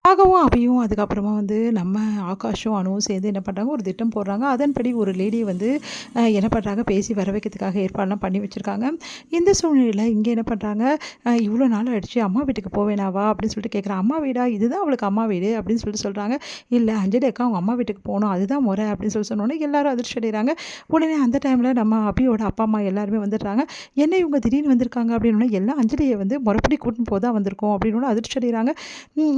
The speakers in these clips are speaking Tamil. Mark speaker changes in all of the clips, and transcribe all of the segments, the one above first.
Speaker 1: ராகவும் அபியும் அதுக்கப்புறமா வந்து நம்ம ஆகாஷும் அணுவும் சேர்ந்து என்ன பண்ணுறாங்க, ஒரு திட்டம் போடுறாங்க. அதன்படி ஒரு லேடியை வந்து என்ன பண்ணுறாங்க, பேசி வர வைக்கிறதுக்காக ஏற்பாடுலாம் பண்ணி வச்சுருக்காங்க. இந்த சூழ்நிலையில் இங்கே என்ன பண்ணுறாங்க, இவ்வளோ நாள் ஆயிடுச்சு அம்மா வீட்டுக்கு போவேனாவா அப்படின்னு சொல்லிட்டு கேட்குறான். அம்மா வீடா, இதுதான் அவளுக்கு அம்மா வீடு அப்படின்னு சொல்லிட்டு சொல்கிறாங்க. இல்லை அஞ்சலி அக்கா அவங்க அம்மா வீட்டுக்கு போகணும், அதுதான் முறை அப்படின்னு சொல்லி சொன்னோன்னே எல்லாரும் அதிர்ச்சி அடைகிறாங்க. உடனே அந்த டைமில் நம்ம அபியோட அப்பா அம்மா எல்லாருமே வந்துடுறாங்க. என்ன இவங்க திடீர்னு வந்திருக்காங்க அப்படின்னு எல்லாம் அஞ்சலியை வந்து முறைப்படி கூட்டின்னு போதான் வந்திருக்கோம் அப்படின்னு அதிர்ச்சி அடைகிறாங்க.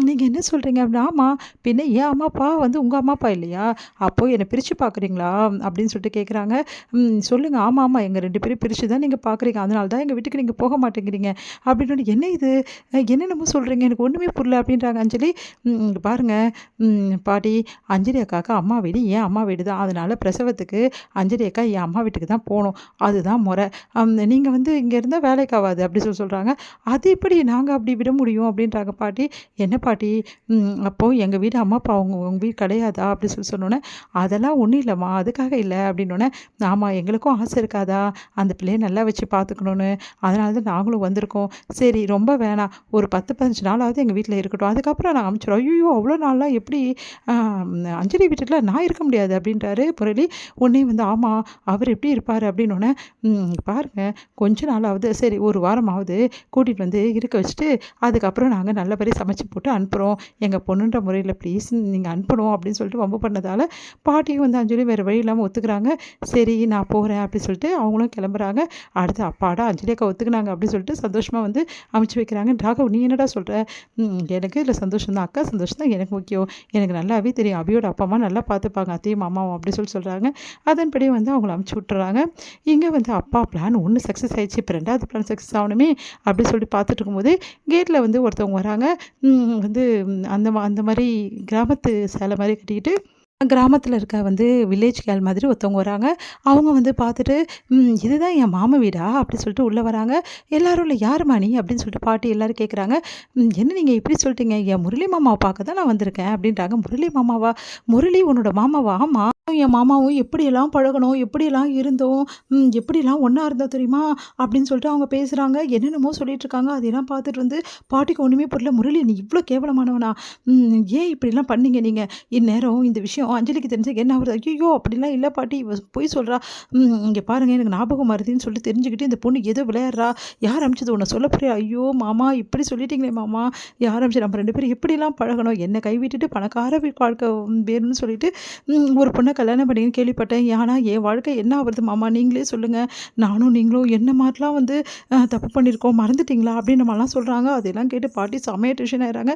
Speaker 1: நீங்கள் என்ன சொல்கிறீங்க அப்படின்னா, ஆமாம் பின்ன என் அம்மா அப்பா வந்து உங்கள் அம்மா அப்பா இல்லையா, அப்போது என்னை பிரித்து பார்க்குறீங்களா அப்படின்னு சொல்லிட்டு கேட்குறாங்க. சொல்லுங்கள், ஆமாம் ஆமாம் எங்கள் 2 பேரும் பிரித்து தான் நீங்கள் பார்க்குறீங்க, அதனால தான் எங்கள் வீட்டுக்கு நீங்கள் போக மாட்டேங்கிறீங்க அப்படின்னு. என்ன இது என்னென்னமோ சொல்கிறீங்க, எனக்கு ஒன்றுமே புரியல அப்படின்றாங்க அஞ்சலி. இங்கே பாருங்கள் பாட்டி, அஞ்சலி அக்காவுக்கு அம்மா வீடு என் அம்மா வீடு தான், அதனால் பிரசவத்துக்கு அஞ்சலி அக்கா என் அம்மா வீட்டுக்கு தான் போகணும், அதுதான் முறை. நீங்கள் வந்து இங்கே இருந்தால் வேலைக்கு ஆகாது அப்படி சொல்கிறாங்க. அது எப்படி நாங்கள் அப்படி விட முடியும் அப்படின்றாங்க பாட்டி. என்ன பாட்டி, அப்போது எங்கள் வீடு அம்மா அப்பா உங்கள் வீடு கிடையாதா அப்படி சொன்னோன்னே, அதெல்லாம் ஒன்றும் இல்லைம்மா அதுக்காக இல்லை அப்படின்னோடனே, ஆமாம் எங்களுக்கும் ஆசை இருக்காதா அந்த பிள்ளையை நல்லா வச்சு பார்த்துக்கணுன்னு, அதனால தான் நாங்களும் வந்திருக்கோம். சரி ரொம்ப வேணாம், ஒரு 10-15 நாளாவது எங்கள் வீட்டில் இருக்கட்டும், அதுக்கப்புறம் நான் அனுப்பிச்சிடுவோம். ஐயோ அவ்வளோ நாள்லாம் எப்படி அஞ்சலி வீட்டுக்குள்ள நான் இருக்க முடியாது அப்படின்றாரு முரளி. உடனே வந்து ஆமாம் அவர் எப்படி இருப்பார் அப்படின்னோடனே, பாருங்கள் கொஞ்ச நாளாவது சரி ஒரு வாரமாவது கூட்டிகிட்டு வந்து இருக்க வச்சுட்டு அதுக்கப்புறம் நாங்கள் நல்லபடியாக சமைச்சு போட்டு அனுப்புகிறோம், எங்கள் பொண்ணுன்ற முறையில் ப்ளீஸ் நீங்கள் அனுப்பணும் அப்படின்னு சொல்லிட்டு வம்பு பண்ணதால் பாட்டியும் வந்து அஞ்சலி வேறு வழி இல்லாமல் ஒத்துக்கிறாங்க. சரி நான் போகிறேன் அப்படின்னு சொல்லிட்டு அவங்களும் கிளம்புறாங்க. அடுத்து அப்பாடா அஞ்சலி அக்கா ஒத்துக்குனாங்க அப்படின்னு சொல்லிட்டு சந்தோஷமாக வந்து அமைச்சு வைக்கிறாங்க. ராகவ் நீ என்னடா சொல்கிற, எனக்கு இதில் சந்தோஷம் தான், அக்கா சந்தோஷம் தான் எனக்கு முக்கியம், எனக்கு நல்லாவே தெரியும் அபியோட அப்பா அம்மா நல்லா பார்த்துப்பாங்க அத்தையும் மாமாவும் அப்படி சொல்கிறாங்க. அதன்படி வந்து அவங்கள அமுச்சு விட்டுறாங்க. இங்கே வந்து அப்பா பிளான் ஒன்று சக்ஸஸ் ஆகிடுச்சு, இப்போ 2வது பிளான் சக்ஸஸ் ஆகணுமே அப்படின்னு சொல்லிட்டு பார்த்துட்டு இருக்கும்போது கேட்டில் வந்து ஒருத்தவங்க வராங்க. வந்து அந்த மாதிரி கிராமத்து சேலை மாதிரி கட்டிக்கிட்டு கிராமத்தில் இருக்க வந்து வில்லேஜ் கேர்ள் மாதிரி ஒருத்தவங்க வராங்க. அவங்க வந்து பார்த்துட்டு இதுதான் என் மாமா வீடா அப்படி சொல்லிட்டு உள்ளே வராங்க. எல்லாரும் இல்லை யாரும்மா நீ அப்படின்னு சொல்லிட்டு பாட்டி எல்லோரும் கேட்குறாங்க. என்ன நீங்கள் இப்படி சொல்லிட்டீங்க, என் முரளி மாமாவை பார்க்க தான் நான் வந்திருக்கேன் அப்படின்றாங்க. முரளி மாமாவா, முரளி உன்னோட மாமாவா, ஆமாம் என் மாமாவும் எப்படியெல்லாம் பழகணும், எப்படியெல்லாம் இருந்தோம், எப்படிலாம் ஒன்றா இருந்தோம் தெரியுமா அப்படின்னு சொல்லிட்டு அவங்க பேசுகிறாங்க. என்னென்னமோ சொல்லிட்டு இருக்காங்க. அதெல்லாம் பார்த்துட்டு வந்து பாட்டிக்கு ஒன்றுமே புரியல. முரளி நீ இவ்வளோ கேவலமானவனா, ஏன் இப்படிலாம் பண்ணீங்க நீங்கள், இந்நேரம் இந்த விஷயம் அஞ்சலிக்கு தெரிஞ்ச என்ன ஆகுது, ஐயோ அப்படிலாம் இல்லை பாட்டி போய் சொல்கிறா, இங்கே பாருங்கள் எனக்கு ஞாபகம் வருதுன்னு சொல்லிட்டு தெரிஞ்சுக்கிட்டு இந்த பொண்ணு ஏதோ விளையாடுறா, யார் அமிச்சது உன்னை சொல்ல புரியா, ஐயோ மாமா இப்படி சொல்லிட்டீங்களே மாமா, யார் அமிச்சு நம்ம 2 பேரும் எப்படிலாம் பழகணும், என்னை கைவிட்டுட்டு பணக்கார வாழ்க்கை வேணும்னு சொல்லிட்டு ஒரு பொண்ணை கல்யாணம் பண்ணின்னு கேள்விப்பட்டேன், ஆனால் என் வாழ்க்கை என்ன ஆகுறது மாமா நீங்களே சொல்லுங்கள், நானும் நீங்களும் என்ன மாதிரிலாம் வந்து தப்பு பண்ணியிருக்கோம் மறந்துட்டிங்களா அப்படின்னு நம்மலாம் சொல்கிறாங்க. அதெல்லாம் கேட்டு பாட்டி செமையாக டென்ஷன் ஆகிறாங்க.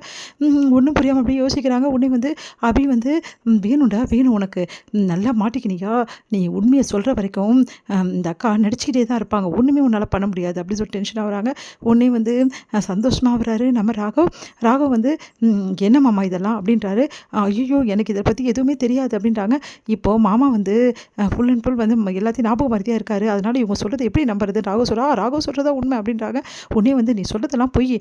Speaker 1: ஒன்றும் புரியாமல் அப்படியே யோசிக்கிறாங்க. உடனே வந்து அபி வந்து வேணும்டா வேணும் உனக்கு, நல்லா மாட்டிக்கினியா, நீ உண்மையை சொல்கிற வரைக்கும் இந்த அக்கா நடிச்சுக்கிட்டே தான் இருப்பாங்க, ஒன்றுமே உன்னால் பண்ண முடியாது அப்படின்னு சொல்லி டென்ஷன் ஆகுறாங்க. உடனே வந்து சந்தோஷமாக வர்றாரு நம்ம ராகவ் வந்து என்ன மாமா இதெல்லாம் அப்படின்றாரு. ஐயோ எனக்கு இதை பற்றி எதுவுமே தெரியாது அப்படின்றாங்க. இப்போது மாமா வந்து ஃபுல் அண்ட் ஃபுல் வந்து எல்லாத்தையும் ஞாபகம் மறதியாக இருக்காரு, அதனால் இவங்க சொல்கிறது எப்படி நம்புறது, ராகவ் சொல்கிறதா உண்மை அப்படின்றாங்க. உடனே வந்து நீ சொல்கிறதெல்லாம் போய்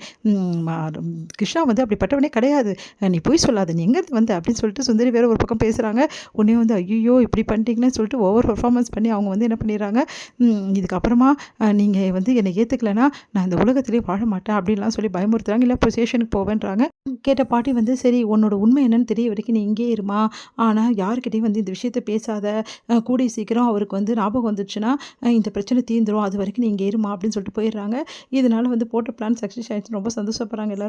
Speaker 1: கிருஷ்ணா வந்து அப்படிப்பட்டவனே கிடையாது, நீ போய் சொல்லாத, நீ எங்கேருந்து வந்த அப்படின்னு சொல்லிட்டு சுந்தரி வேறு ஒரு பக்கம் பேசுகிறாங்க. உடனே வந்து ஐயோ இப்படி பண்ணிட்டீங்கன்னு சொல்லிட்டு ஓவர் பர்ஃபார்மன்ஸ் பண்ணி அவங்க வந்து என்ன பண்ணிடுறாங்க, இதுக்கப்புறமா நீங்கள் வந்து என்னை ஏற்றுக்கலைன்னா நான் இந்த உலகத்திலே வாழ மாட்டேன் அப்படின்லாம் சொல்லி பயமுறுத்துறாங்க. இல்லை இப்போ ஸ்டேஷனுக்கு போவேன்றாங்க. கேட்ட பாட்டி வந்து சரி உன்னோட உண்மை என்னன்னு தெரிய வரைக்கும் நீ இங்கே இருமா, ஆனால் யாருக்கிட்டையும் வந்து இந்த விஷயத்தை பேசாத, கூடிய சீக்கிரம் அவருக்கு வந்து ஞாபகம் வந்துடுச்சுன்னா இந்த பிரச்சனை தீர்ந்துடும், அது வரைக்கும் நீ இங்கே இருமா அப்படின்னு சொல்லிட்டு போயிடுறாங்க. இதனால வந்து போட்ட பிளான் சக்ஸஸ் ஆகிடுச்சு. ரொம்ப சந்தோஷப்படுறாங்க எல்லாரும்.